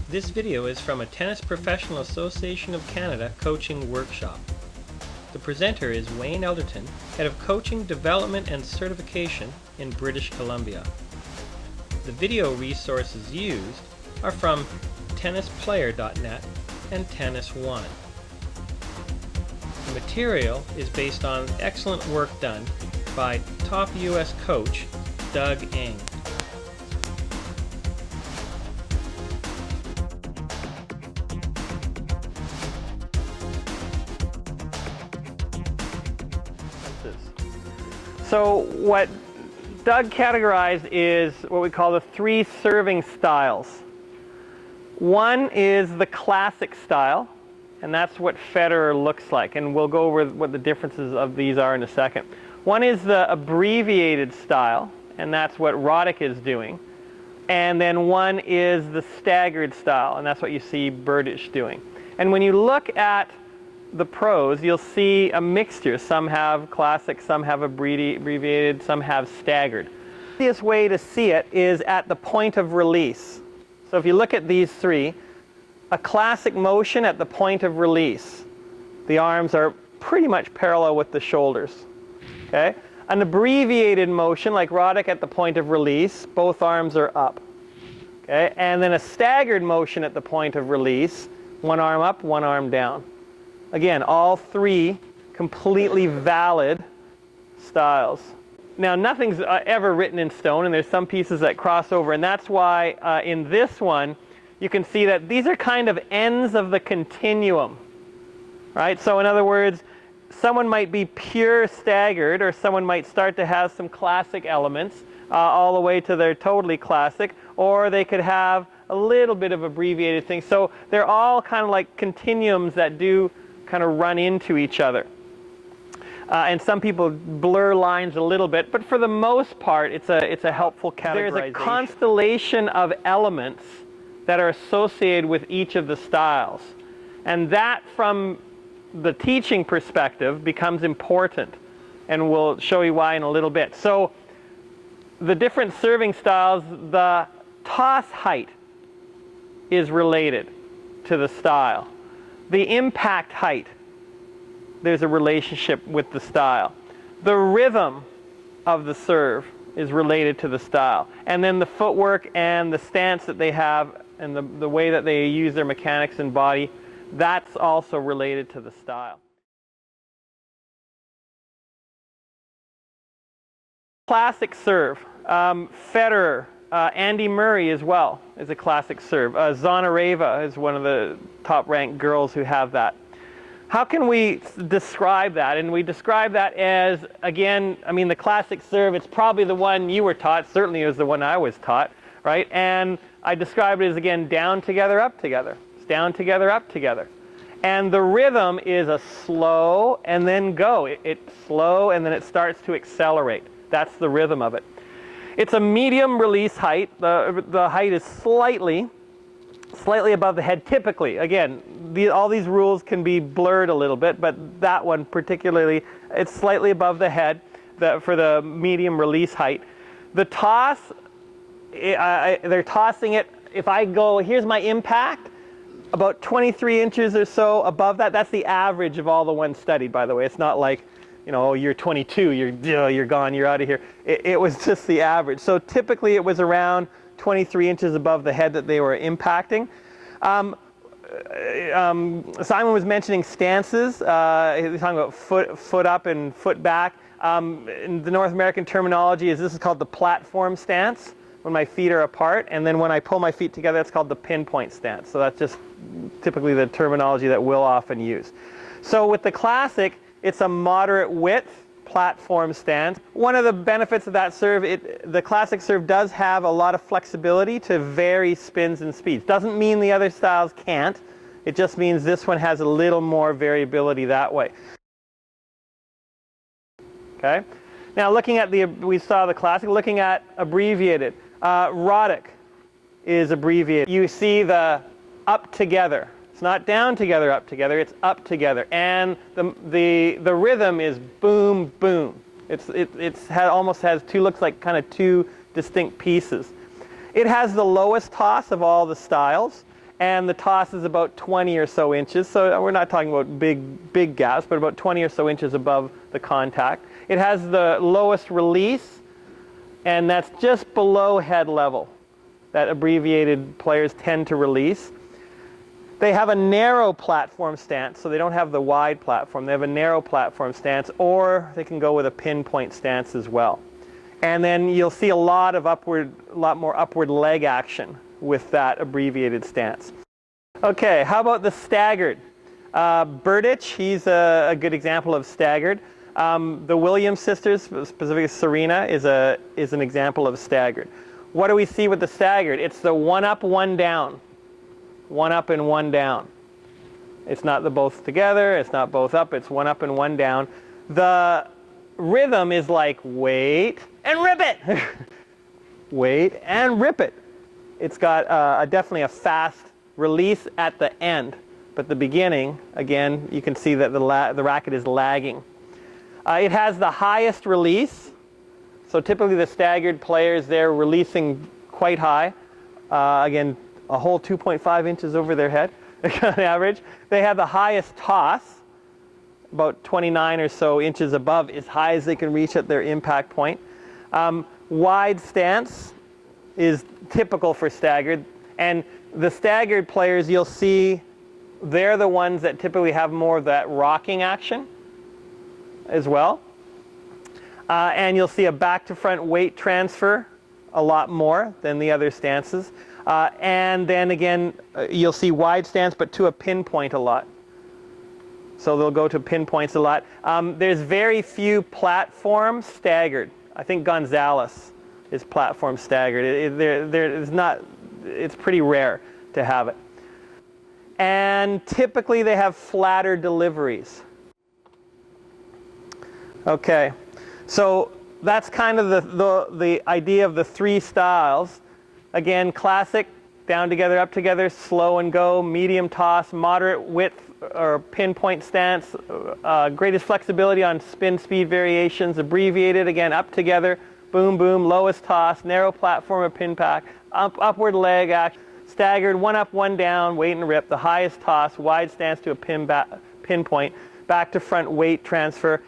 This video is from a Tennis Professional Association of Canada coaching workshop. The presenter is Wayne Elderton, Head of Coaching, Development and Certification in British Columbia. The video resources used are from tennisplayer.net and Tennis One. The material is based on excellent work done by top U.S. coach Doug Eng. So what Doug categorized is what we call the 3 serving styles. One is the classic style, and that's what Federer looks like, and we'll go over what the differences of these are in a second. One is the abbreviated style, and that's what Roddick is doing. And then one is the staggered style, and that's what you see Berdych doing. And when you look at the pros, you'll see a mixture. Some have classic, some have abbreviated, some have staggered. The easiest way to see it is at the point of release. So if you look at these 3, a classic motion at the point of release, the arms are pretty much parallel with the shoulders. Okay? An abbreviated motion like Roddick at the point of release, both arms are up. Okay? And then a staggered motion at the point of release, one arm up, one arm down. Again, all 3 completely valid styles. Now, nothing's ever written in stone, and there's some pieces that cross over, and that's why in this one, you can see that these are kind of ends of the continuum, right? So in other words, someone might be pure staggered, or someone might start to have some classic elements all the way to their totally classic, or they could have a little bit of abbreviated things. So they're all kind of like continuums that do kind of run into each other. And some people blur lines a little bit, but for the most part, it's a helpful categorization. There's a constellation of elements that are associated with each of the styles. And that, from the teaching perspective, becomes important. And we'll show you why in a little bit. So the different serving styles, the toss height is related to the style. The impact height, there's a relationship with the style. The rhythm of the serve is related to the style. And then the footwork and the stance that they have and the way that they use their mechanics and body, that's also related to the style. Classic serve. Federer, Andy Murray as well is a classic serve. Zvonareva is one of the top-ranked girls who have that. How can we describe that? And we describe that as, again, I mean, the classic serve, it's probably the one you were taught. Certainly it was the one I was taught, right? And I describe it as, again, down together, up together. It's down together, up together. And the rhythm is a slow and then go. It's slow and then it starts to accelerate. That's the rhythm of it. It's a medium release height. The height is slightly above the head, typically. Again, all these rules can be blurred a little bit, but that one particularly, it's slightly above the head for the medium release height. The toss, they're tossing it. If I go, here's my impact, about 23 inches or so above that. That's the average of all the ones studied, by the way. It's not like, you know, you're 22, you're gone, you're out of here. It was just the average. So typically it was around 23 inches above the head that they were impacting. Simon was mentioning stances. He was talking about foot up and foot back. In the North American terminology, this is called the platform stance, when my feet are apart. And then when I pull my feet together, it's called the pinpoint stance. So that's just typically the terminology that we'll often use. So with the classic, it's a moderate width platform stance. One of the benefits of that serve, the classic serve does have a lot of flexibility to vary spins and speeds. Doesn't mean the other styles can't. It just means this one has a little more variability that way. Okay. Now looking at we saw the classic, looking at abbreviated. Roddick is abbreviated. You see the up together. It's not down together, up together, it's up together. And the rhythm is boom, boom. It almost has looks like kind of 2 distinct pieces. It has the lowest toss of all the styles, and the toss is about 20 or so inches. So we're not talking about big gaps, but about 20 or so inches above the contact. It has the lowest release, and that's just below head level that abbreviated players tend to release. They have a narrow platform stance, so they don't have the wide platform. They have a narrow platform stance, or they can go with a pinpoint stance as well. And then you'll see a lot more upward leg action with that abbreviated stance. Okay, how about the staggered? Burditch, he's a good example of staggered. The Williams sisters, specifically Serena, is an example of staggered. What do we see with the staggered? It's the one up, one down. One up and one down. It's not the both together, it's not both up, it's one up and one down. The rhythm is like wait and rip it. Wait and rip it. It's got definitely a fast release at the end, but the beginning, again, you can see that the racket is lagging. It has the highest release, so typically the staggered players, they're releasing quite high. Again, a whole 2.5 inches over their head on average. They have the highest toss, about 29 or so inches above, as high as they can reach at their impact point. Wide stance is typical for staggered, and the staggered players, you'll see they're the ones that typically have more of that rocking action as well. And you'll see a back to front weight transfer a lot more than the other stances. And then again, you'll see wide stance, but to a pinpoint a lot. So they'll go to pinpoints a lot. There's very few platform staggered. I think Gonzalez is platform staggered. It's pretty rare to have it. And typically they have flatter deliveries. Okay, so that's kind of the idea of the three styles. Again, classic, down together, up together, slow and go, medium toss, moderate width or pinpoint stance, greatest flexibility on spin speed variations, abbreviated, again, up together, boom, boom, lowest toss, narrow platform or pin pack, upward leg action, staggered, one up, one down, weight and rip, the highest toss, wide stance to a pinpoint, back to front weight transfer.